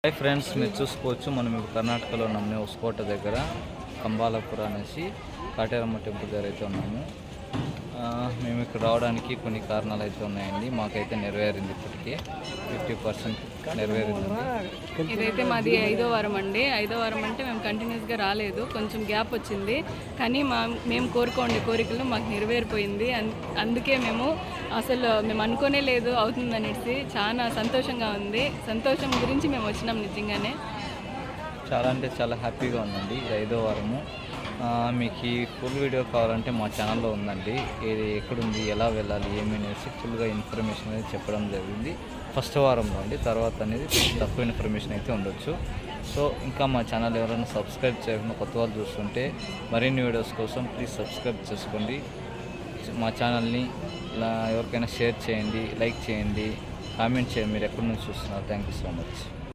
Hi friends, మీరు చూసుకోవచ్చు మనం ఇప్పుడు కర్ణాటకలో ఉన్నాము. ఉస్కోట దగ్గర కంబాలపుర అనేసి కాటేరమ్మ టెంపుల్ దగ్గర అయితే ఉన్నాము. మేము ఇక్కడ రావడానికి కొన్ని కారణాలు అయితే ఉన్నాయండి. మాకైతే నెరవేరింది, ఇప్పటికీ 50% నెరవేరిందండి. ఇదైతే మాది 5వ వారం అండి. 5వ వారం అంటే మేము కంటిన్యూస్గా రాలేదు, కొంచెం గ్యాప్ వచ్చింది. కానీ మేము కోరుకోండి కోరికలు మాకు నెరవేరిపోయింది. అందుకే మేము అనుకోనే లేదు అవుతుందనేసి చాలా సంతోషంగా ఉంది. సంతోషం గురించి మేము వచ్చినాం. నిజంగానే చాలా అంటే చాలా హ్యాపీగా ఉందండి. ఇది 5వ వారము. మీకు ఈ ఫుల్ వీడియో కావాలంటే మా ఛానల్లో ఉందండి. ఇది ఎక్కడుంది, ఎలా వెళ్ళాలి, ఏమి అనేసి ఫుల్గా ఇన్ఫర్మేషన్ అనేది చెప్పడం జరిగింది. ఫస్ట్ వారంలో అండి. తర్వాత అనేది తక్కువ ఇన్ఫర్మేషన్ అయితే ఉండొచ్చు. సో ఇంకా మా ఛానల్ ఎవరైనా సబ్స్క్రైబ్ చేయకుండా కొత్త వాళ్ళు చూస్తుంటే మరిన్ని వీడియోస్ కోసం ప్లీజ్ సబ్స్క్రైబ్ చేసుకోండి. మా ఛానల్ని ఇలా ఎవరికైనా షేర్ చేయండి, లైక్ చేయండి, కామెంట్ చేయండి. మీరు ఎక్కడి నుంచి చూస్తున్నారు. Thank you so much.